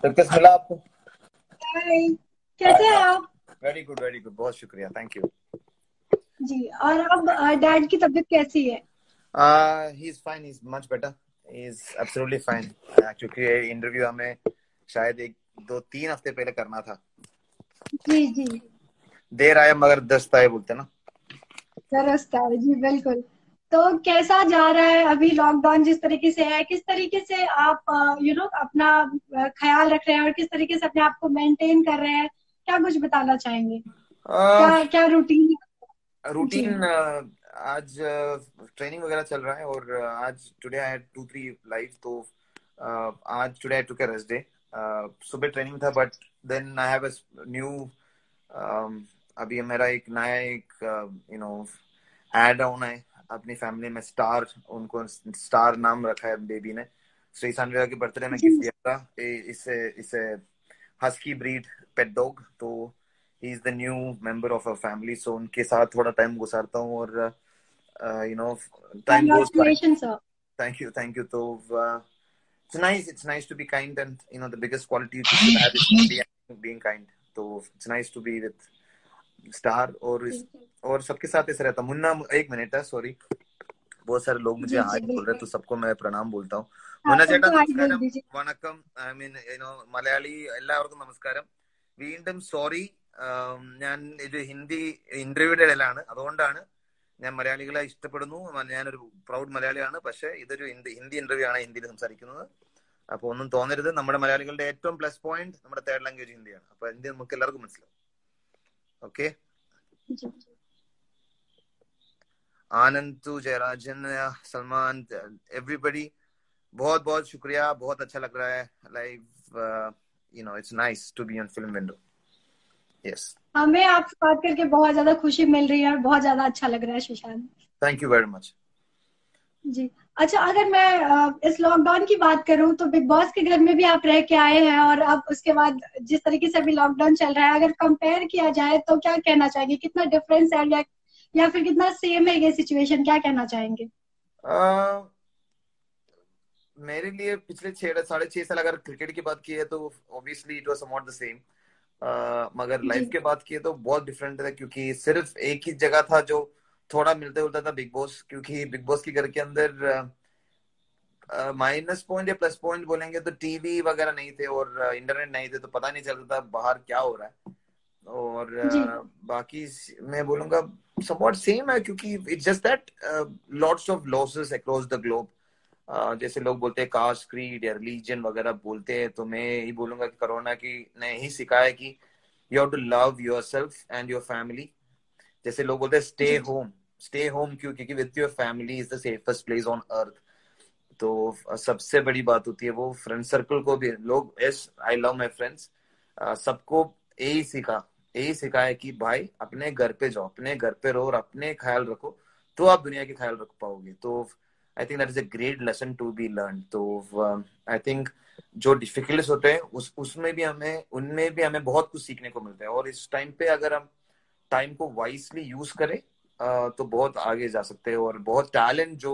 तो किस मिला आपको? हाय, कैसे हैं आप? वेरी गुड वेरी गुड, बहुत शुक्रिया, थैंक यू। जी। और अब डैड की तबीयत कैसी है? He is fine, he is much better, he is absolutely fine. क्योंकि ये इंटरव्यू हमें शायद एक दो तीन हफ्ते पहले करना था। जी जी। देर आया मगर दस्त आए बोलते ना। दुरुस्त है जी, बिल्कुल। तो कैसा जा रहा है अभी लॉकडाउन जिस तरीके से है, किस तरीके से आप अपना ख्याल रख रहे हैं और किस तरीके से अपने आप को मेंटेन कर रहे हैं? क्या कुछ बताना चाहेंगे? क्या क्या रूटीन? जी रूटीन, आज ट्रेनिंग वगैरह चल रहा है और आज टुडे आई हैड 2-3 लाइव, तो आज today I took a rest day. सुबह ट्रेनिंग था but then I have a new, अभी मेरा एक नया एक एड ऑन है अपनी फैमिली में। स्टार, उनको स्टार नाम रखा है बेबी ने। श्री सांडविया के बर्थडे में जी। गिफ्ट दिया था इसे इसे हस्की ब्रीड पेट डॉग। तो he is the new member of a family, so उनके साथ थोड़ा टाइम गुजारता हूँ और you know time goes by. Congratulation sir. Thank you thank you. तो it's nice to be kind, and the biggest quality you should have is being kind. तो it's nice to be with star और सबके साथ ऐसे रहता। मुन्ना, एक minute है, sorry, बहुत सारे लोग मुझे जी हाय जी, बोल रहे हैं, तो बिल्कुल। सबको मैं प्रणाम बोलता हूँ। हाँ, मुन्ना ചേട്ടാ सबको हाई बोल നമസ്കാരം, दीजिए। വണക്കം, ഐ മീൻ മലയാളി എല്ലാവർക്കും നമസ്കാരം. വീണ്ടും സോറി, ഞാൻ ഇത് ഹിന്ദി ഇന്റർവ്യൂയുടെ ഇടയിലാണ്, അതുകൊണ്ടാണ്. ഞാൻ മലയാളികളെ ഇഷ്ടപ്പെടുന്നു, ഞാനൊരു പ്രൗഡ് മലയാളിയാണ്, പക്ഷെ ഇതൊരു ഹിന്ദി ഇന്റർവ്യൂ ആണ്, ഹിന്ദിയിൽ സംസാരിക്കുന്നത്. അപ്പൊ ഒന്നും തോന്നരുത്. നമ്മുടെ മലയാളികളുടെ ഏറ്റവും പ്ലസ് പോയിന്റ് നമ്മുടെ തേർഡ് ലാംഗ്വേജ് ഹിന്ദിയാണ്. അപ്പൊ ഹിന്ദി നമുക്ക് എല്ലാവർക്കും മനസ്സിലാവും. ഓക്കെ. जी। आनंद, तू, जयराजन, सलमान, एवरीबडी, बहुत बहुत शुक्रिया, बहुत अच्छा लग रहा है live. It's nice to be on film window. Yes, हमें आपसे बात करके बहुत ज्यादा खुशी मिल रही है और बहुत ज्यादा अच्छा लग रहा है Sushant. Thank you very much. जी। अच्छा, अगर मैं इस लॉकडाउन की बात करूं तो बिग बॉस के घर में भी आप रह के आए हैं और अब उसके बाद जिस तरीके से अभी लॉकडाउन चल रहा है, अगर कंपेयर किया जाए तो क्या कहना चाहेंगे? कितना डिफरेंस है या फिर कितना सेम है ये सिचुएशन? क्या कहना चाहेंगे? मेरे लिए पिछले 6.5 साल अगर क्रिकेट की बात की है तो obviously it was somewhat the same. मगर जी लाइफ के बात की है तो बहुत डिफरेंट था, क्योंकि सिर्फ एक ही जगह था जो थोड़ा मिलते जुलता था, बिग बॉस। क्योंकि बिग बॉस के घर के अंदर माइनस पॉइंट या प्लस पॉइंट बोलेंगे तो टीवी वगैरह नहीं थे और इंटरनेट नहीं थे, तो पता नहीं चलता था बाहर क्या हो रहा है। और जी। बाकी मैं बोलूंगा समवॉट सेम है, क्योंकि it's just that lots of losses across the globe. जैसे लोग बोलते हैं कास्ट, क्रीड या रिलीजन वगैरह बोलते हैं, तो मैं यही बोलूंगा कि कोरोना की ने ही सिखाया कि you have to love yourself and your family. जैसे लोग बोलते हैं स्टे जी। होम, स्टे होम क्यों? क्योंकि with your family is the safest place on earth. तो सबसे बड़ी बात होती है वो फ्रेंड सर्कल को भी लोग, yes I love my friends, सबको यही सीखा, यही सिखाया कि भाई अपने घर पे जाओ, अपने घर पे रहो और अपने ख्याल रखो, तो आप दुनिया के ख्याल रख पाओगे। तो I think that is a great lesson to be learn. तो आई थिंक जो डिफिकल्ट होते हैं उसमें भी हमें, उनमें भी हमें बहुत कुछ सीखने को मिलता है। और इस टाइम पे अगर हम टाइम को वाइसली यूज करें तो बहुत आगे जा सकते हैं और बहुत टैलेंट जो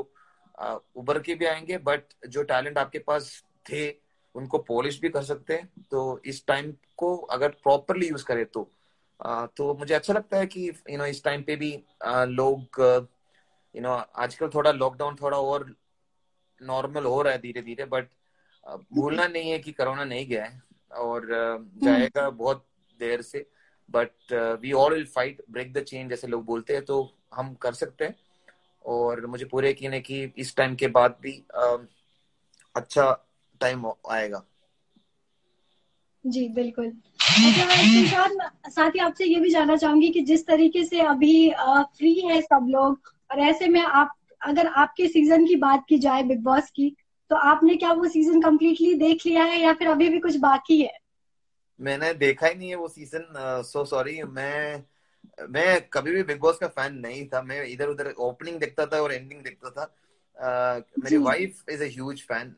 उभर के भी आएंगे, बट जो टैलेंट आपके पास थे उनको पॉलिश भी कर सकते हैं। तो इस टाइम को अगर प्रॉपरली यूज करें तो मुझे अच्छा लगता है कि इस टाइम पे भी लोग आजकल थोड़ा लॉकडाउन थोड़ा और नॉर्मल हो रहा है धीरे धीरे, बट भूलना नहीं है कि कोरोना नहीं गया है और हम्म। जाएगा बहुत देर से। But we all will fight, break the chain जैसे लोग बोलते हैं, तो हम कर सकते हैं। और मुझे पूरे यकीन है कि इस टाइम के बाद भी अच्छा टाइम आएगा। जी, बिल्कुल। अच्छा सुशांत, साथ ही आपसे ये भी जानना चाहूंगी कि जिस तरीके से अभी फ्री है सब लोग, और ऐसे में आप, अगर आपके सीजन की बात की जाए बिग बॉस की, तो आपने क्या वो सीजन कंप्लीटली देख लिया है या फिर अभी भी कुछ बाकी है? मैंने देखा ही नहीं है वो सीजन, सो सॉरी। मैं कभी भी बिग बॉस का फैन नहीं था। मैं इधर उधर ओपनिंग देखता था और एंडिंग देखता था। मेरी जी wife is a huge fan.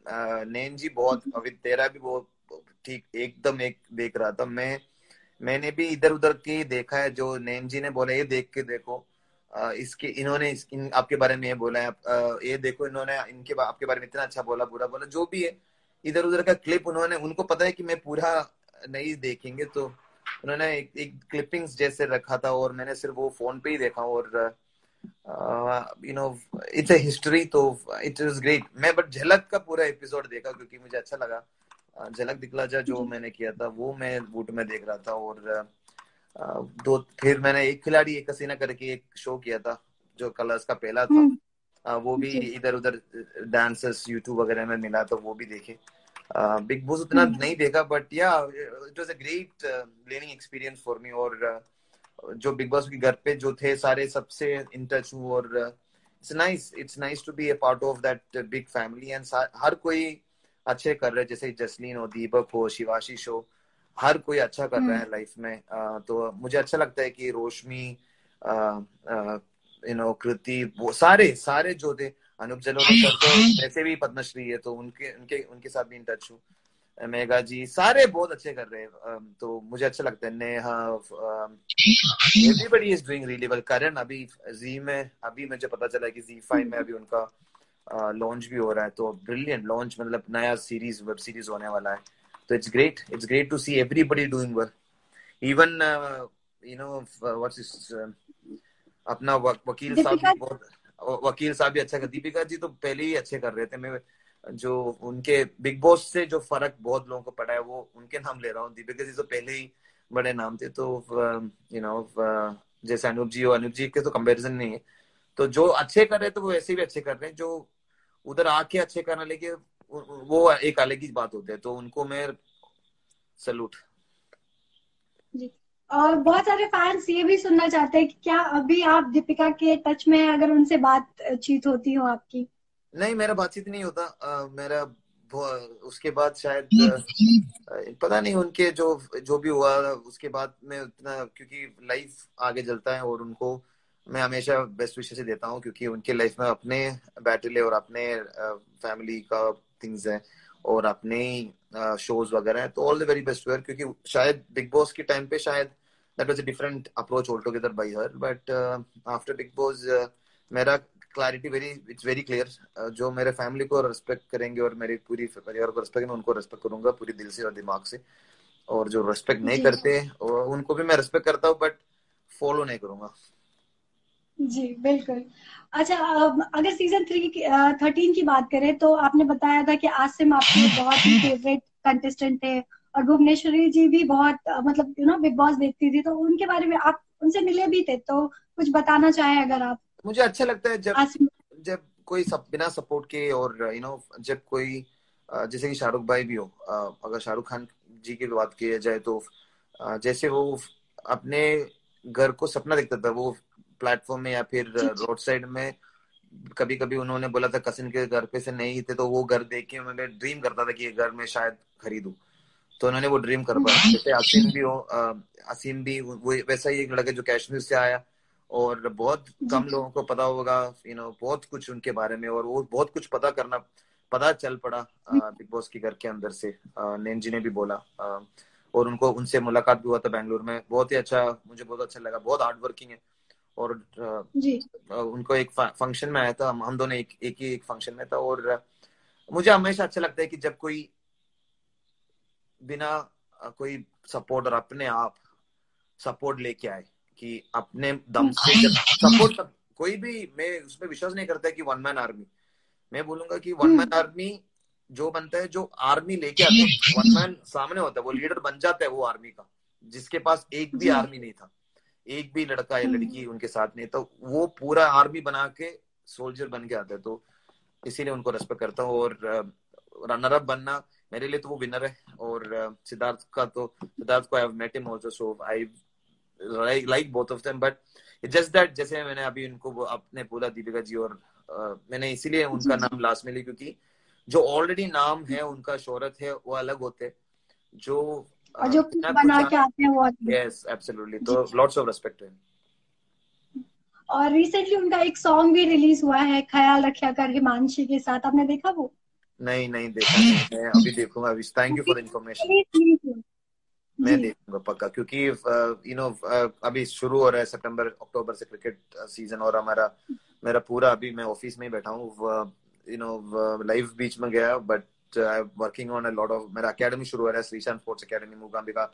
नैन जी बहुत, अभी तेरा भी बहुत ठीक एकदम एक देख रहा था। मैंने भी इधर उधर के देखा है, जो नैन जी ने बोला ये देख के देखो, इसके इन्होंने आपके बारे में ये बोला है, ये देखो इन्होंने आपके बारे में इतना अच्छा बोला, बुरा बोला, जो भी है। इधर उधर का क्लिप उन्होंने, उनको पता है कि मैं पूरा नहीं देखेंगे, तो उन्होंने एक क्लिपिंग्स जैसे रखा था और मैंने सिर्फ वो फोन पे ही देखा। और you no it's a history, तो इट इज ग्रेट। मैं बट झलक का पूरा एपिसोड देखा क्योंकि मुझे अच्छा लगा। झलक दिखला जा जो जी मैंने किया था वो मैं वूट में देख रहा था। और दो फिर मैंने एक खिलाड़ी एक हसीना करके एक शो किया था जो कलर्स का पहला था। हम्म वो भी जी इधर उधर डांसर्स यूट्यूब वगैरह में मिला तो वो भी देखे। बिग बॉस उतना हम्म नहीं देखा बट या it was a great learning experience for me. और जो बिग बॉस के घर पे जो थे सारे सबसे इन टच हूँ। और it's nice to be a part of that big family. And हर कोई अच्छे कर रहे हैं, जैसे जसलीन हो, दीपक हो, शिवाशी शो, हर कोई अच्छा कर रहा हम्म है लाइफ में। तो मुझे अच्छा लगता है कि रोशनी, कृति, वो सारे सारे जो थे, अनूप जलोटा सर तो वैसे भी पद्मश्री है तो उनके उनके उनके साथ भी इन टच हूँ। मेगा जी सारे बहुत अच्छे कर रहे हैं। तो मुझे अच्छा लगता है। Neha, everybody is doing really well. Karan अभी जी में, अभी मुझे पता चला कि Z5 में अभी उनका लॉन्च भी हो रहा है, तो ब्रिलियंट लॉन्च, मतलब नया सीरीज, वेब सीरीज होने वाला है। तो it's great to see everybody doing well. Even what's अपना वकील साहब भी दीपिका बहुत, वकील साहब भी अच्छा कर, दीपिका जी तो पहले ही अच्छे कर रहे थे। मैं जो उनके बिग बॉस से जो फर्क बहुत लोगों को पड़ा है वो उनके नाम ले रहा हूँ। दीपिका जी तो पहले ही बड़े नाम थे। तो जैसे अनूप जी हो, अनूप जी के तो कंपैरिजन नहीं है। तो जो अच्छे कर रहे हैं तो वो ऐसे भी अच्छे कर रहे हैं, जो उधर आके अच्छे करना, लेके वो एक अलग ही बात होती है। तो उनको मैं सैल्यूट। जी। और बहुत सारे फैंस ये भी सुनना चाहते हैं कि क्या अभी आप दीपिका के टच में हैं, अगर उनसे बातचीत होती हो आपकी? नहीं, मेरा बातचीत नहीं होता। मेरा उसके बाद शायद पता नहीं उनके जो जो भी हुआ उसके बाद में उतना, क्योंकि लाइफ आगे चलता है और उनको मैं हमेशा बेस्ट विशेस देता हूँ, क्योंकि उनके लाइफ में अपने बैटल है और अपने फैमिली का थिंग्स है और अपने शोज वगैरह है। तो all the very best where, क्योंकि शायद बिग बॉस के टाइम पे शायद that was a different approach altogether by her. But after Bigg Boss मेरा clarity very, it's very clear. जो मेरे फैमिली को रेस्पेक्ट करेंगे और मेरी पूरी परिवार को रेस्पेक्ट, मैं उनको रेस्पेक्ट करूंगा पूरी दिल से और दिमाग से। और जो रेस्पेक्ट नहीं जी करते उनको भी मैं रेस्पेक्ट करता हूँ बट फॉलो नहीं करूंगा। जी बिल्कुल। अच्छा, अगर सीजन 13 की बात करें तो आपने बताया था कि आसिम आपके बहुत ही फेवरेट कंटेस्टेंट थे, और भुवनेश्वरी जी भी बहुत मतलब बिग बॉस देखती थी, तो उनके बारे में आप उनसे मिले भी थे, तो कुछ बताना चाहें अगर आप मुझे अच्छा लगता है जब आसिम। जब कोई बिना सपोर्ट के, और जब कोई जैसे कि शाहरुख भाई भी हो, अगर शाहरुख खान जी की बात की जाए तो जैसे वो अपने घर को सपना देखता था, वो प्लेटफॉर्म में या फिर जी रोड साइड में, कभी कभी उन्होंने बोला था कसिन के घर पे से नहीं थे तो वो घर देख के मैं ड्रीम करता था कि ये घर मैं शायद खरीदूं। तो उन्होंने वो ड्रीम कर पाया। जैसे असीम भी हो, असीम भी वो वैसा ही एक लड़का जो कश्मीर से आया, और बहुत जी कम लोगों को पता होगा बहुत कुछ उनके बारे में, और वो बहुत कुछ पता चल पड़ा बिग बॉस के घर के अंदर से। नैन जी ने भी बोला, और उनको उनसे मुलाकात भी हुआ था बेंगलुरु में। बहुत ही अच्छा, मुझे बहुत अच्छा लगा, बहुत हार्ड वर्किंग है। और जी उनको एक फंक्शन में आया था, हम दोनों एक ही एक फंक्शन में था। और मुझे हमेशा अच्छा लगता है कि जब कोई बिना कोई सपोर्ट और अपने आप सपोर्ट लेके आए, कि अपने दम से जब सपोर्ट, कोई भी, मैं उसमें विश्वास नहीं करता कि वन मैन आर्मी। मैं बोलूंगा कि वन मैन हम्म आर्मी जो बनता है, जो आर्मी लेके आता है, वन मैन सामने होता है, वो लीडर बन जाता है वो आर्मी का, जिसके पास एक भी जी आर्मी नहीं था, एक भी लड़का या हम्म लड़की उनके साथ नहीं, तो वो पूरा आर्मी बना के सोल्जर बन के आता है। तो इसीलिए उनको रेस्पेक्ट करता हूँ। और रनर अप बनना मेरे लिए तो वो विनर है। और सिद्धार्थ को I have met him also, so I like both of them. But just that, जैसे मैंने अभी उनको अपने बोला दीपिका जी, और मैंने इसीलिए जी उनका जी। नाम लास्ट में लिया, क्योंकि जो ऑलरेडी नाम है उनका, शोहरत है, वो अलग होते, जो और जो बिना कुछ, बना के आते हैं वो आते हैं। यस एब्सोल्युटली, जी। तो लॉट्स ऑफ रेस्पेक्ट है। और रिसेंटली उनका एक सॉन्ग भी रिलीज हुआ है, ख्याल रखा कर, हिमांशी के साथ, आपने देखा वो? नहीं नहीं देखा, नहीं, मैं अभी देखूंगा अभी। Thank you for information. Release हुआ। मैं जी देखूंगा पक्का, क्योंकि अभी शुरू हो रहा है सितंबर अक्टूबर से क्रिकेट सीजन, और मेरा पूरा, अभी मैं ऑफिस में ही बैठा हूँ, लाइव बीच में गया, but I am working on a lot of, मेरा एकेडमी शुरू हो रहा है, श्रीशांत स्पोर्ट्स एकेडमी मूकांबिका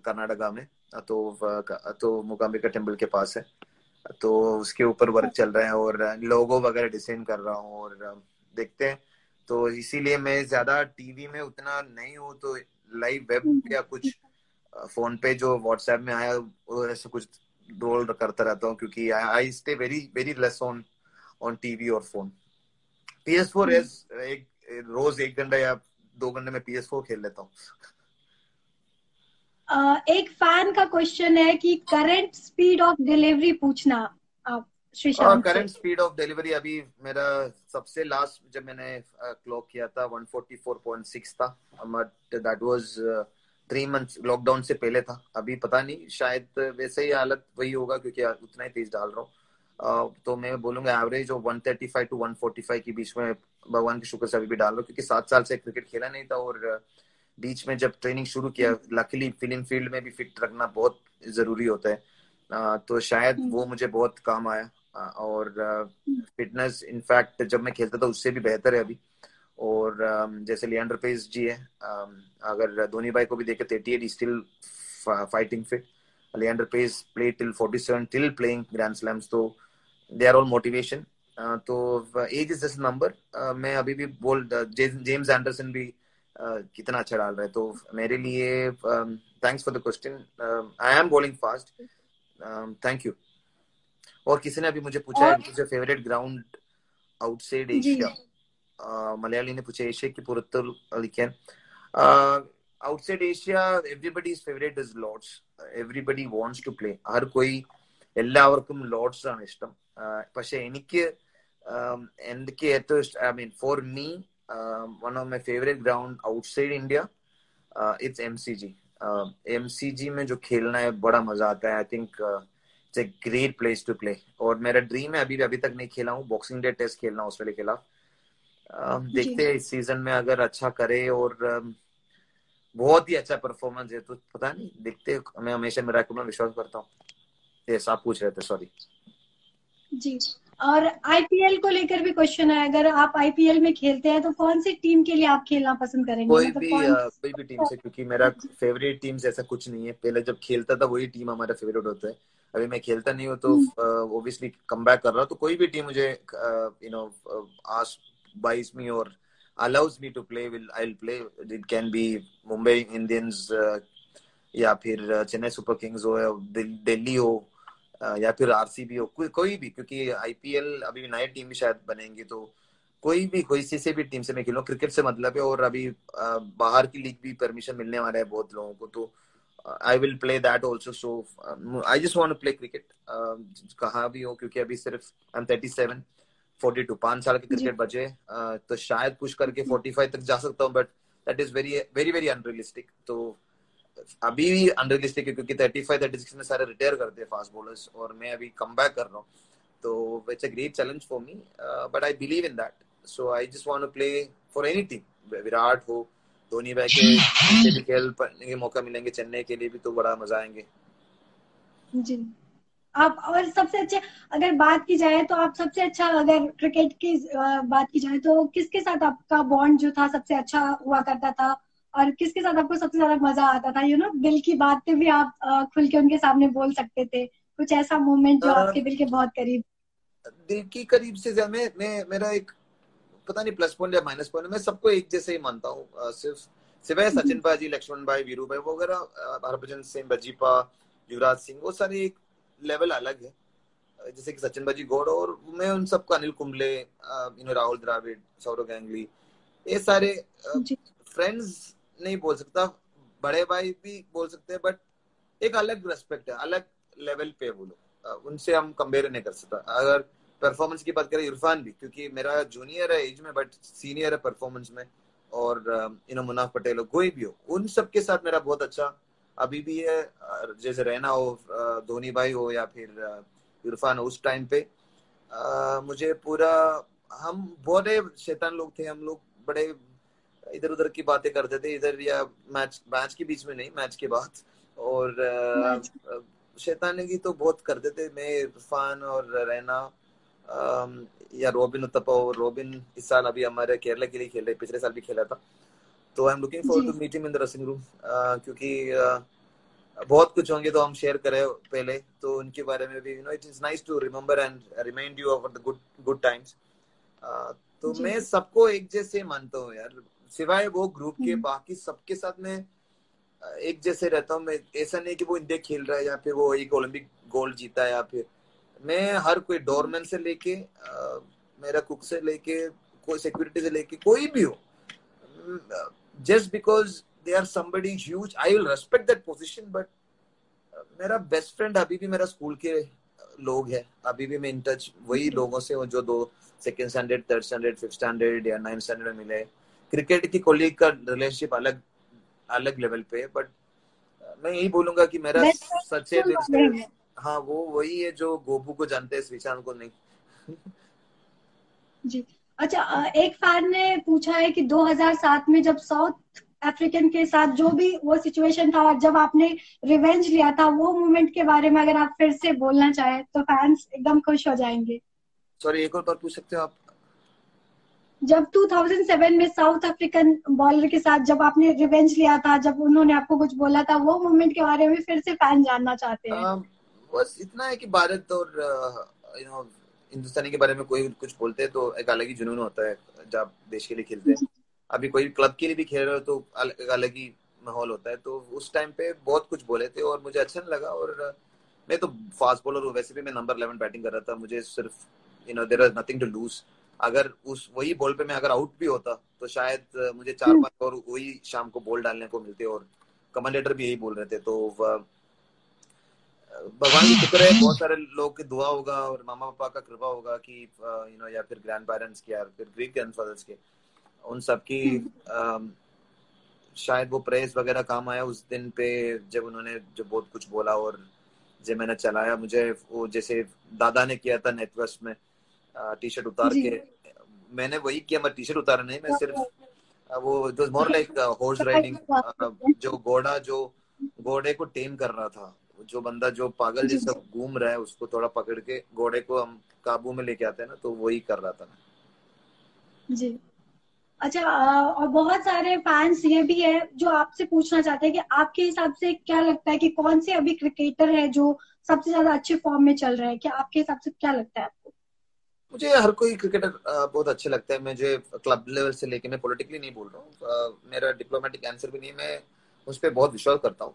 कर्नाटका में, तो मूकांबिका टेम्पल के पास है, तो उसके ऊपर वर्क चल रहा है और लोगो वगैरह डिजाइन कर रहा हूँ और देखते हैं। तो इसीलिए मैं ज्यादा टीवी में उतना नहीं हूँ, तो लाइव वेब या कुछ फोन पे जो व्हाट्सएप में आया वो ऐसे कुछ रोल करता रहता हूँ, क्योंकि I stay very very less on on TV और फोन। PS4 एक रोज 1 घंटा या 2 घंटे में PS4 खेल लेता हूँ। एक फैन का क्वेश्चन है कि करंट स्पीड ऑफ डिलीवरी पूछना आप श्रीशांत से। करंट स्पीड ऑफ डिलीवरी अभी मेरा सबसे लास्ट जब मैंने क्लॉक किया था 144.6 था, but that was 3 months lockdown से पहले था। अभी पता नहीं, शायद वैसे ही हालत वही होगा क्योंकि उतना ही तेज डाल रहा हूँ। तो मैं बोलूंगा एवरेज जो 135 टू 145 के बीच में भगवान के शुक्र से अभी भी डाल रहा हूँ, क्योंकि 7 साल से क्रिकेट खेला नहीं था और बीच में जब ट्रेनिंग शुरू किया, लकीली फिल्म फील्ड में भी फिट रखना बहुत जरूरी होता है, तो शायद वो मुझे बहुत काम आया। और फिटनेस इनफैक्ट जब मैं खेलता था उससे भी बेहतर है अभी। और जैसे लिएंडर पेस जी है, अगर धोनी भाई को भी देखे 38 still fighting fit. Leander Paes play till 47 till playing grand slams, तो दे आर ऑल मोटिवेशन। तो एज इज जस्ट नंबर। मैं अभी भी जेम्स एंडरसन भी कितना अच्छा डाल रहा है, तो मेरे लिए thanks for the question. I am bowling fast, thank you. और किसी ने अभी मुझे पूछा है मुझे favourite ground outside Asia, Malayali ने पूछा एशिया की पुरत्तुल लिखन outside Asia everybody's favorite is Lords. Everybody wants to play. Har कोई എല്ലാവർക്കും ലോർഡ്സ് ആണ് ഇഷ്ടം. പക്ഷെ എനിക്ക് എനിക്ക് ഏറ്റവും ഇഷ്ടം, I mean for me one of my favorite ground outside India it's MCG. MCG में जो खेलना है बड़ा मजा आता है। I think it's a great place to play. और मेरा ड्रीम है, अभी तक नहीं खेला हूँ, बॉक्सिंग डे टेस्ट खेलना ऑस्ट्रेलिया के खिलाफ। देखते हैं इस सीजन में अगर अच्छा करे और बहुत ही अच्छा परफॉर्मेंस है तो पता नहीं, देखते। मैं हमेशा मेरा में विश्वास करता हूँ। यस, आप पूछ रहे थे, सॉरी जी। और आईपीएल को लेकर भी क्वेश्चन है, अगर आप आईपीएल में खेलते हैं तो कौन सी टीम के लिए आप खेलना पसंद करेंगे? कोई भी टीम से, क्योंकि मेरा फेवरेट टीम ऐसा कुछ नहीं है। पहले जब खेलता था वही टीम हमारा फेवरेट होता है। अभी मैं खेलता नहीं हूँ तो ऑब्वियसली कम बैक कर रहा हूँ, तो कोई भी टीम मुझे आस्क बाइज मी और allows me to play, I'll play. It can be Mumbai Indians या फिर चेन्नई सुपर किंग्स हो या दिल्ली हो या फिर आरसीबी हो, कोई भी, क्योंकि आईपीएल अभी नई टीम भी शायद बनेंगी, तो कोई से भी टीम से मैं खेलूं, क्रिकेट से मतलब है। और अभी बाहर की लीग भी परमिशन मिलने वाला है बहुत लोगों को, तो I will play that also. So I just want to play cricket कहाँ भी हो, क्योंकि अभी सिर्फ आई एम 37 42 5 साल के क्रिकेट बचे, तो शायद पुश करके 45 तक जा सकता हूँ, but that is very very very unrealistic. तो अभी भी अनरियलिस्टिक है क्योंकि 35 36 में सारे रिटायर करते हैं फास्ट बॉलर्स, और मैं अभी कम बैक कर रहा हूँ, तो it's a great challenge for me, but I believe in that. So I just want to play for any team, Virat हो, धोनी भाई के भी खेल के मौका मिलेंगे, चेन्नई के लिए भी तो बड़ा मजा आएंगे जी। आप और सबसे अच्छे अगर बात की जाए तो आप सबसे अच्छा, अगर क्रिकेट की बात की जाए तो किसके साथ आपका बॉन्ड जो था सबसे अच्छा हुआ करता था, और किसके साथ आपको सबसे ज्यादा मजा आता था? दिल की बातें भी आप खुल के उनके सामने बोल सकते थे, कुछ ऐसा मोमेंट जो आपके दिल के बहुत करीब? दिल की करीब से मैं मेरा एक पता नहीं प्लस पॉइंट या माइनस पॉइंट, मैं सबको एक जैसे ही मानता हूँ। सिवाय सचिन भाई, लक्ष्मण भाई, वीरू भाई वगैरह, हरभजन सिंह, बजीपा, युवराज सिंह, वो सारे एक लेवल अलग है। जैसे कि सचिन भाजी गौड़, और मैं उन सबको, अनिल कुंबले, राहुल द्रविड़, सौरव गांगुली, ये सारे फ्रेंड्स नहीं बोल सकता, बड़े भाई भी बोल सकते हैं, बट एक अलग रेस्पेक्ट है, अलग लेवल पे वो लोग, उनसे हम कंपेयर नहीं कर सकता। अगर परफॉर्मेंस की बात करें, इरफान भी, क्योंकि मेरा जूनियर है एज में बट सीनियर है परफॉर्मेंस में, और मुनाफ पटेल हो, कोई भी हो, उन सब के साथ मेरा बहुत अच्छा अभी भी है। जैसे रहना हो, धोनी भाई हो या फिर इरफान, उस टाइम पे मुझे पूरा, हम बड़े शैतान लोग थे, हम लोग बड़े इधर उधर की बातें करते थे, इधर या मैच के बीच में नहीं, मैच के बाद, और शैतानी की तो बहुत करते थे मैं, इरफान और रैना, या रोबिन उत्तपा, और रोबिन इस साल अभी हमारे केरला के लिए खेल रहे, पिछले साल भी खेला था, तो I am looking forward to meet him in the dressing room, क्योंकि बहुत कुछ होंगे तो हम शेयर करें पहले, तो उनके बारे में भी it is nice to remember and remind you of the good good times. तो मैं सबको एक जैसे मानता हूँ यार, सिवाय वो ग्रुप के, बाकी सबके साथ में एक जैसे रहता हूँ मैं। ऐसा नहीं कि वो इंडिया खेल रहा है या फिर वो एक ओलंपिक गोल्ड जीता है, या फिर मैं हर कोई डोरमैन से लेके मेरा कुक से लेके कोई सिक्योरिटी से लेके कोई भी हो, just because they are somebody huge I will respect that position, but मेरा बेस्ट फ्रेंड अभी भी मेरा स्कूल के लोग हैं, अभी भी मैं इन टच वही लोगों से हूँ जो दो second standard, third standard, fifth standard या नाइन्थ स्टैंडर्ड में मिले। क्रिकेट की कोलीग का रिलेशनशिप अलग अलग लेवल पे है, बट मैं यही बोलूंगा कि मेरा सच्चे दिल से हाँ वो वही है जो गोपू को जानते हैं, श्रीशांत को नहीं। जी। अच्छा, एक फैन ने पूछा है कि 2007 में जब साउथ अफ्रीकन के साथ जो भी वो सिचुएशन था और जब आपने रिवेंज लिया था, वो मोमेंट के बारे में अगर आप फिर से बोलना चाहें तो फैंस एकदम खुश हो जाएंगे। सॉरी, एक और बार पूछ सकते हो आप? जब 2007 में साउथ अफ्रीकन बॉलर के साथ जब आपने रिवेंज लिया था, जब उन्होंने आपको कुछ बोला था, वो मोमेंट के बारे में फिर से फैन जानना चाहते हैं। बस इतना है कि भारत और हिंदुस्तानी के बारे में कोई कुछ बोलते हैं तो एक अलग ही जुनून होता है जब देश के लिए खेलते हैं। अभी कोई क्लब के लिए भी खेल रहे हो तो एक अलग ही माहौल होता है। तो उस टाइम पे बहुत कुछ बोले थे और मुझे अच्छा नहीं लगा। और मैं तो फास्ट बॉलर हूँ, वैसे भी मैं नंबर 11 बैटिंग कर रहा था, मुझे सिर्फ there is nothing to lose. अगर उस वही बॉल पे मैं अगर आउट भी होता तो शायद मुझे 4-5 और वही शाम को बॉल डालने को मिलते, और कमेंटेटर भी यही बोल रहे थे। तो भगवान की शुक्र है, बहुत सारे लोग की दुआ होगा और मामा पापा का कृपा होगा कि या फिर ग्रैंड पेरेंट्स की या फिर ग्रेट ग्रैंडफादर्स के, उन सबकी शायद वो प्रेस वगैरह काम आया उस दिन पे जब उन्होंने जो बहुत कुछ बोला और जब मैंने चलाया। मुझे वो जैसे दादा ने किया था नेटवर्स में टी शर्ट उतार के, मैंने वही किया। मैं टी शर्ट उतारा नहीं, मैं सिर्फ वो जो मोर लाइक हॉर्स राइडिंग, जो घोड़े को टेम कर रहा था, जो बंदा जो पागल जैसा घूम रहा है उसको थोड़ा पकड़ के घोड़े को हम काबू में लेके आते हैं ना, तो वही कर रहा था जी। अच्छा, और बहुत सारे फैंस ये भी है जो आपसे पूछना चाहते हैं कि आपके हिसाब से क्या लगता है कि कौन से अभी क्रिकेटर है जो सबसे ज्यादा अच्छे फॉर्म में चल रहे हैं? क्या आपके हिसाब से क्या लगता है आपको? मुझे हर कोई क्रिकेटर बहुत अच्छे लगता है। मुझे क्लब लेवल से लेके, मैं पॉलिटिकली नहीं बोल रहा हूँ, मेरा डिप्लोमेटिक आंसर भी नहीं, मैं उस पर बहुत विश्वास करता हूँ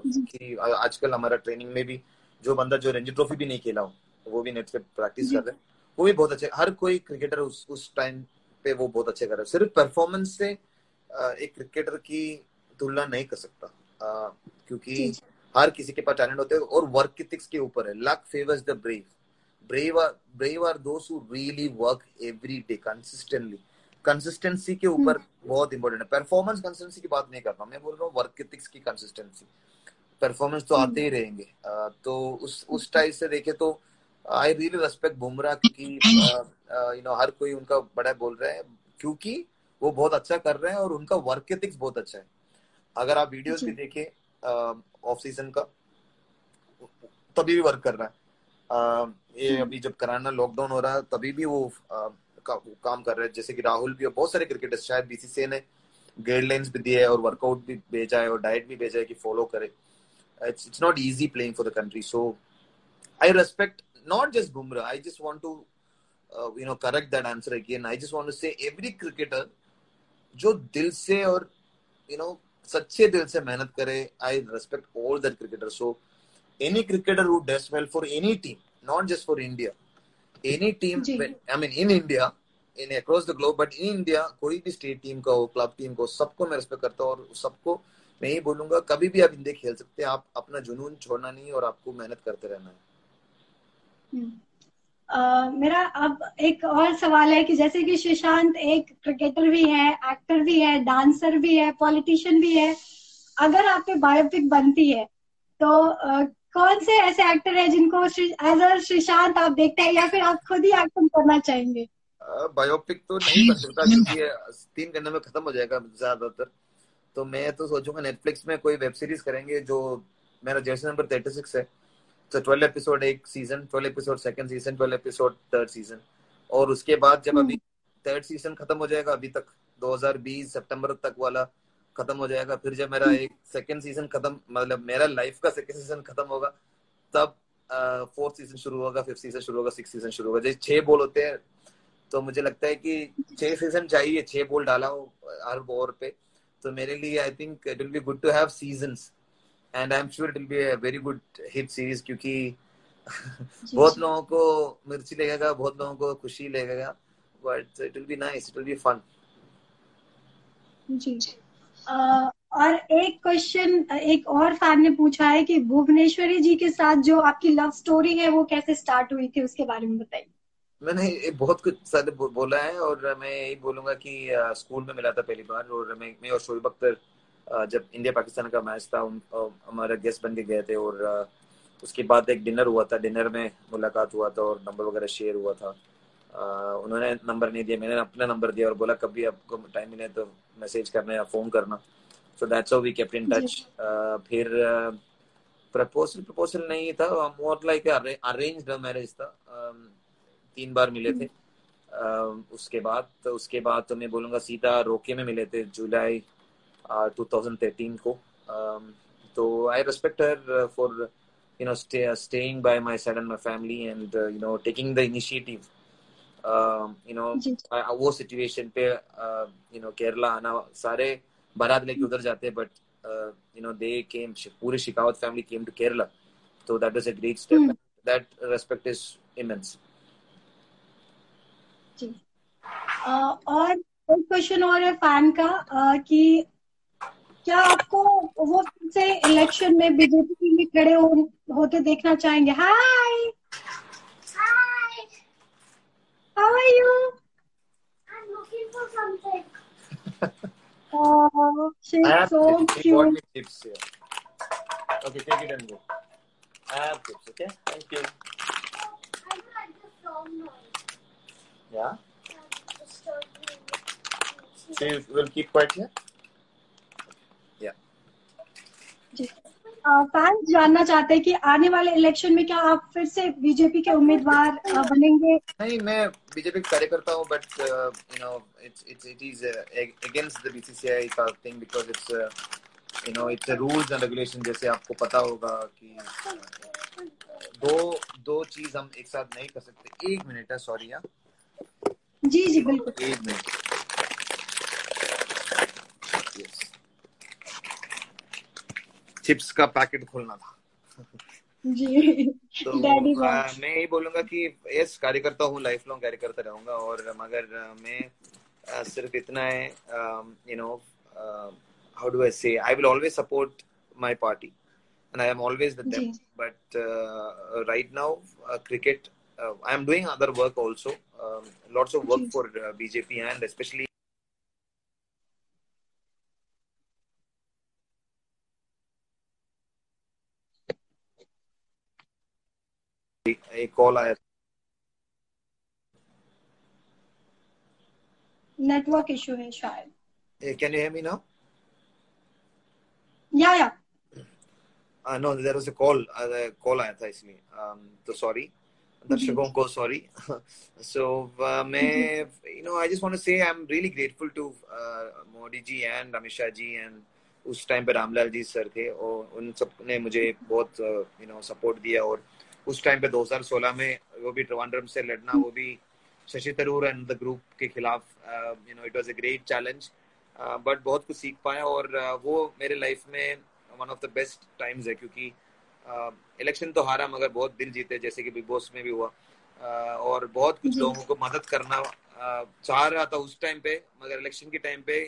कि आजकल हमारा ट्रेनिंग में भी जो बंदा जो रणजी ट्रॉफी भी नहीं खेला हो वो भी नेट पे प्रैक्टिस कर रहे हैं, वो भी बहुत अच्छे। हर कोई क्रिकेटर उस टाइम पे वो बहुत अच्छे कर रहे हैं। सिर्फ परफॉर्मेंस से एक क्रिकेटर की तुलना नहीं कर सकता, क्योंकि हर किसी के पास टैलेंट होते हैं और वर्क एथिक्स के ऊपर है। Luck favours the brave, brave are those who really work every day consistently। Consistency के ऊपर बहुत इंपॉर्टेंट है। परफॉर्मेंस कंसिस्टेंसी की बात नहीं कर रहा मैं बोल रहा हूँ वर्क एथिक्स की कंसिस्टेंसी। परफॉर्मेंस तो आते ही रहेंगे। तो उस टाइप से देखे तो आई रियली रेस्पेक्ट बुमराह, क्योंकि हर कोई उनका बड़ा बोल रहा है क्योंकि वो बहुत अच्छा कर रहे हैं और उनका वर्क एथिक्स बहुत अच्छा है। अगर आप वीडियोस भी देखें ऑफ सीजन का, तभी भी वर्क कर रहा है। ये अभी जब कराना लॉकडाउन हो रहा है तभी भी वो काम कर रहे हैं। जैसे कि राहुल भी और बहुत सारे क्रिकेटर्स, शायद बीसीसीआई ने गाइडलाइंस भी दिए है और वर्कआउट भी भेजा है और डाइट भी भेजा है कि फॉलो करे। It's not easy playing for the country, so I respect not just Bumrah. I just want to correct that answer again. I just want to say every cricketer जो दिल से और सच्चे दिल से मेहनत करे, I respect all that cricketer. So any cricketer who does well for any team, not just for India, any team, I mean in India, in across the globe, but in India, कोई भी state team का हो, club team का हो, सबको मैं respect करता हूँ और सबको मैं यही बोलूंगा कभी भी आप इंडिया खेल सकते हैं। आप अपना जुनून छोड़ना नहीं और आपको मेहनत करते रहना है। मेरा अब एक और सवाल है कि जैसे कि श्रीशांत एक क्रिकेटर भी है, एक्टर भी है, डांसर भी है, पॉलिटिशियन भी है, अगर आप पे बायोपिक बनती है तो कौन से ऐसे एक्टर है जिनको एज अ श्रीशांत आप देखते हैं या फिर आप खुद ही एक्टिंग करना चाहेंगे? बायोपिक तो नहीं बन सकता क्योंकि 3 घंटे में खत्म हो जाएगा ज्यादातर। तो मैं तो सोचूंगा नेटफ्लिक्स में कोई वेब सीरीज करेंगे। जो मेरा जर्सी नंबर 36 है, तो 12 एपिसोड एक season, 12 episode second season, 12 episode third season. और उसके बाद जब अभी थर्ड सीजन खत्म हो जाएगा, अभी तक 2020 सितंबर तक वाला खत्म हो जाएगा, फिर जब मेरा एक सेकंड सीजन खत्म, मतलब मेरा लाइफ का सेकंड सीजन खत्म होगा, तब फोर्थ सीजन शुरू होगा, फिफ्थ सीजन शुरू होगा, सिक्स सीजन शुरू होगा। जैसे 6 बॉल होते हैं, तो मुझे लगता है कि 6 सीजन चाहिए, 6 बॉल डाला हो हर ओवर पे। तो मेरे लिए I think it will be good to have seasons, and I am sure it will be a very good hit series, क्योंकि बहुत लोगों को मिर्ची लगेगा, बहुत लोगों को खुशी लगेगा, but it will be nice, it will be fun. जी। और एक क्वेश्चन एक और फैन ने पूछा है कि भुवनेश्वरी जी के साथ जो आपकी लव स्टोरी है वो कैसे स्टार्ट हुई थी, उसके बारे में बताइए। मैंने बहुत कुछ सारे बोला है, और मैं यही बोलूंगा कि स्कूल में मिला था पहली बार, और मैं और शोएब अख्तर जब इंडिया पाकिस्तान का मैच था, हमारा गेस्ट बन के गए थे, और उसके बाद एक डिनर हुआ था, डिनर में मुलाकात हुआ था और नंबर वगैरह शेयर हुआ था। उन्होंने नंबर नहीं दिया, मैंने अपना नंबर दिया और बोला कभी आपको टाइम मिले तो मैसेज करना या फोन करना। So that's how we kept in touch. फिर प्रपोजल नहीं था, मोर लाइक अरेंज्ड मैरिज था। 3 बार मिले थे। उसके बाद तो मैं बोलूंगा सीधा रोके में मिले थे, जुलाई 2013 को। तो आई respect her for staying by my side and my family, and taking the initiative. वो सिचुएशन पे केरला आना, सारे बारात लेके उधर जाते हैं, बट दे केम, पूरे Shekhawat family came to Kerala, so that was a great step. That respect is immense. जी। और एक क्वेश्चन और है फैन का कि क्या आपको वो फिर से इलेक्शन में बीजेपी में खड़े होते देखना चाहेंगे? Hi, how are you? I'm looking for something. Oh, she's I have so chips. He bought cute. me chips here. Okay, take it and go. I have chips, okay? Thank you. I don't like the song noise. Yeah? Disturbing. So you will keep quiet here? Yeah. जी। Fans जानना चाहते हैं कि आने वाले election में क्या आप फिर से बीजेपी के उम्मीदवार बनेंगे? नहीं, मैं बीजेपी का कार्यकर्ता हूँ, but it is against the BCCI का thing, because it's a rules and regulation। जैसे आपको पता होगा कि दो चीज हम एक साथ नहीं कर सकते। 1 मिनट है, सॉरी। यार जी जी बिल्कुल। 1 मिनट। चिप्स का पैकेट खोलना था जी। तो डैडी मैं यही बोलूंगा कि यस, कार्यकर्ता हूँ, लाइफ लॉन्ग कार्यकर्ता रहूंगा। और मगर मैं सिर्फ इतना है, हाउ डू आई से, I will always support my party and I am always with them. But right now, cricket, I am doing other work also, lots of work for BJP, and especially a call आया। Network issue है शायद। Can you hear me now? या No, there was a call आया था, इसलिए तो sorry, दर्शकों को सॉरी। So मैं I just want to say I'm really grateful to Modi ji and Amit Shah ji, and उस टाइम पे रामलाल जी सर थे, और उन सब ने मुझे बहुत सपोर्ट दिया। और उस टाइम पे 2016 में वो भी ट्रिवांड्रम से लड़ना, वो भी Shashi Tharoor and the group के खिलाफ, it was a great challenge, but बहुत कुछ सीख पाया। और वो मेरे लाइफ में one of the best times है, क्योंकि इलेक्शन तो हारा, मगर बहुत दिल जीते, जैसे कि बिग बॉस में भी हुआ। और बहुत कुछ लोगों को मदद करना चाह रहा था उस टाइम पे, मगर इलेक्शन के टाइम पे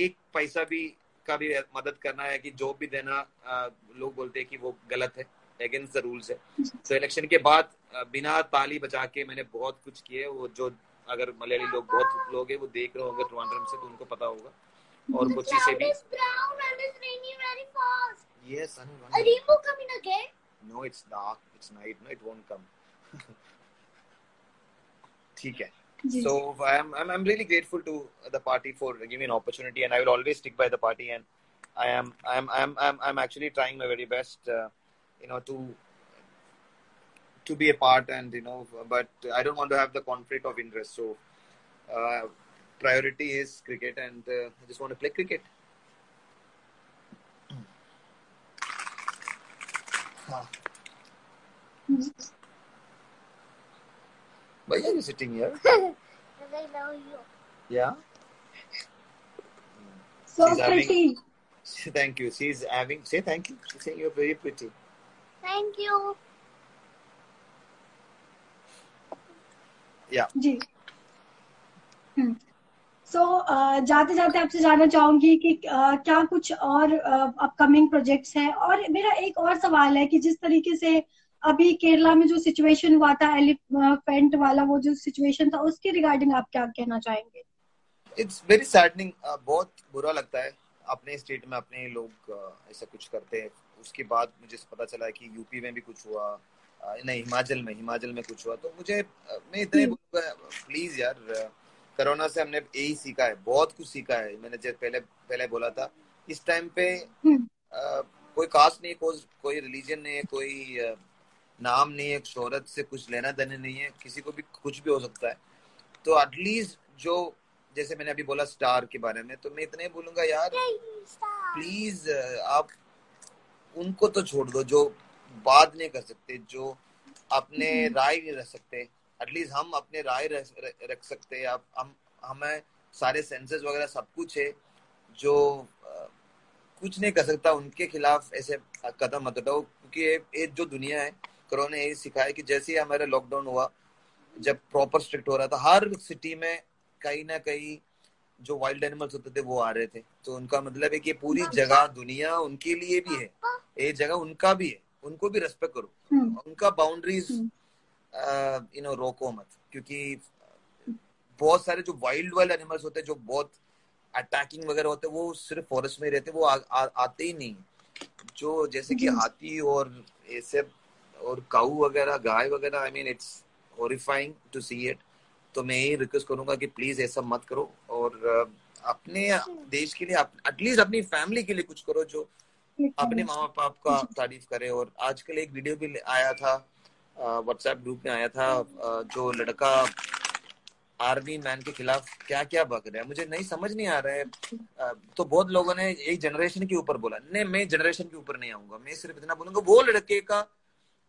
1 पैसा भी का भी मदद करना है कि जॉब भी देना, लोग बोलते हैं कि वो गलत है, अगेंस्ट द रूल्स है। तो इलेक्शन के बाद बिना ताली बजा के मैंने बहुत कुछ किए। वो जो अगर मलयाली लोग, बहुत लोग हैं वो देख रहे होंगे ट्रिवांड्रम से, तो उनको पता होगा। और कोची से भी। Yes, I know. A rainbow coming again? No, it's dark. It's night. No, it won't come. ठीक है. So I'm really grateful to the party for giving me an opportunity, and I will always stick by the party. And I'm actually trying my very best, to to be a part, and but I don't want to have the conflict of interest. So priority is cricket, and I just want to play cricket. Why are you sitting here? Because I love you. Yeah. So She's having- pretty. Thank you. Say thank you. She's saying you're very pretty. Thank you. Yeah. जी. सो जाते जाते आपसे जानना चाहूंगी कि क्या कुछ और upcoming projects हैं, और मेरा एक और सवाल है कि जिस तरीके से अभी केरला में जो सिचुएशन हुआ था, एलिफेंट वाला वो जो सिचुएशन था, उसके रिगार्डिंग आप क्या कहना चाहेंगे? It's very saddening. बहुत बुरा लगता है अपने स्टेट में अपने लोग ऐसा कुछ करते हैं. उसके बाद मुझे पता चला कि यूपी में भी कुछ हुआ, नहीं हिमाचल में कुछ हुआ. तो मैं इतना ही बोलूंगा, प्लीज यार, कोरोना से हमने यही सीखा है, बहुत कुछ सीखा है. मैंने जब पहले बोला था, इस टाइम पे कोई कास्ट नहीं, कोई रिलीजन नहीं है, कोई नाम नहीं है, शोहरत से कुछ लेना देना नहीं है, किसी को भी कुछ भी हो सकता है. तो एटलीस्ट जो जैसे मैंने अभी बोला स्टार के बारे में, तो मैं इतना ही बोलूंगा यार, प्लीज आप उनको तो छोड़ दो जो बात नहीं कर सकते, जो अपने राय नहीं रख सकते. एटलीस्ट हम अपने राय रख सकते हैं. हमें सारे सेंसस वगैरह सब कुछ है. जो कुछ नहीं कर सकता उनके खिलाफ ऐसे कदम मत उठाओ, क्योंकि ये जो दुनिया है, कोरोना ने यही सिखाया कि जैसे ही हमारा लॉकडाउन हुआ, जब प्रॉपर स्ट्रिक्ट हो रहा था, हर सिटी में कहीं ना कहीं जो वाइल्ड एनिमल्स होते थे वो आ रहे थे. तो उनका मतलब है कि पूरी जगह दुनिया उनके लिए भी है, ये जगह उनका भी है, उनको भी रेस्पेक्ट करो, उनका बाउंड्रीज रोको मत. क्योंकि बहुत सारे जो वाइल्ड एनिमल्स होते हैं, जो बहुत अटैकिंग वगैरह होते हैं, वो सिर्फ फॉरेस्ट में ही रहते, वो आते ही नहीं. जो जैसे कि हाथी और ऐसे और काऊ वगैरह, गाय वगैरह, I mean it's horrifying to see it. तो मैं यही रिक्वेस्ट करूंगा कि प्लीज ऐसा मत करो, और अपने देश के लिए, एटलीस्ट अपनी फैमिली के लिए कुछ करो, जो अपने माँ बाप का तारीफ करे. और आजकल एक वीडियो भी आया था, व्हाट्सएप ग्रुप में आया था, जो लड़का आर्मी मैन के खिलाफ क्या क्या बक रहा है, मुझे नहीं समझ नहीं आ रहा है. तो बहुत लोगों ने एक जनरेशन के ऊपर बोला. नहीं, मैं जनरेशन के ऊपर नहीं आऊंगा, मैं सिर्फ इतना बोलूंगा, वो लड़के का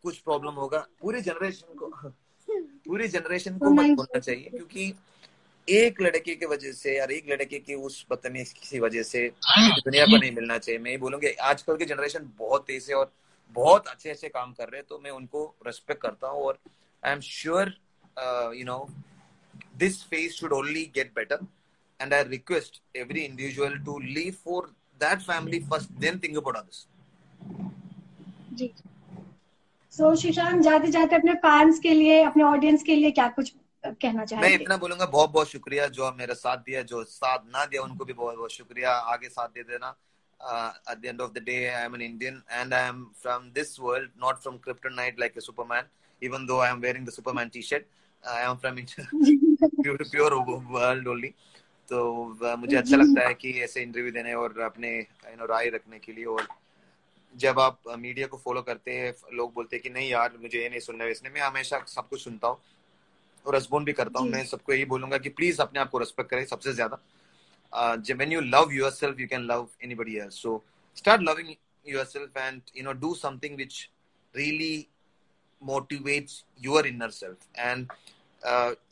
कुछ प्रॉब्लम होगा, पूरी जनरेशन को मत बोलना चाहिए. क्योंकि एक लड़के की वजह से, और एक लड़के की उस बदतमीजी की वजह से दुनिया को नहीं मिलना चाहिए. मैं बोलूंगा आजकल की जनरेशन बहुत तेज है और बहुत अच्छे काम कर रहे हैं, तो मैं उनको रेस्पेक्ट करता हूँ. और आई am sure this phase should only get better, and I request every individual to live for that family first, then think about others. जी. So शीशांत, जाते जाते अपने फैंस के लिए, अपने ऑडियंस के लिए क्या कुछ कहना चाहेंगे? मैं इतना बोलूंगा, बहुत बहुत शुक्रिया जो मेरा साथ दिया, जो साथ ना दिया उनको भी बहुत बहुत शुक्रिया. आगे साथ दे देना. At the end of the day, I am an Indian and I am from this world, not from Kryptonite like a Superman, even though I am wearing the Superman t-shirt. I am from pure world only. तो मुझे अच्छा लगता है कि ऐसे interview देने और अपने राय रखने के लिए. और जब आप मीडिया को फॉलो करते हैं, लोग बोलते हैं कि नहीं यार मुझे ये नहीं सुनना है, इसने मैं हमेशा सब कुछ सुनता हूँ और रेस्पॉन्ड भी करता हूँ. मैं सबको यही बोलूंगा कि प्लीज अपने आप को रेस्पेक्ट करें सबसे ज्यादा. When you love yourself, you can love anybody else. So start loving yourself and do something which really motivates your inner self, and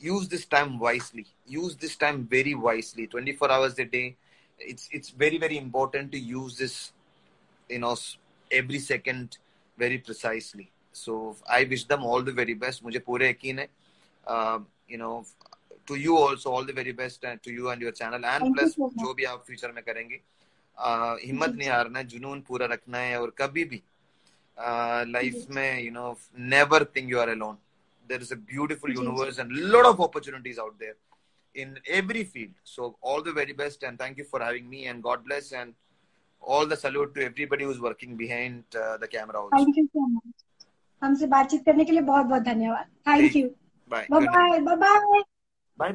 use this time wisely. Use this time very wisely. 24 hours a day. It's very very important to use this every second very precisely. So I wish them all the very best. मुझे पूरे यकीन है. To you also all the very best, and to you and your channel, and plus जो भी आप future में करेंगे, हिम्मत नहीं हारना है, जुनून पूरा रखना है. और कभी भी लाइफ में never think you are alone. There is a beautiful universe and lot of opportunities out there in every field. So all the very best, and thank you for having me, and God bless, and all the salute to everybody who's working behind the camera also. Thank you so much. हमसे बातचीत करने के लिए बहुत बहुत धन्यवाद. Thank you. Bye. Bye bye. Bye bye. Bye.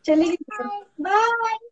चलिए. Bye.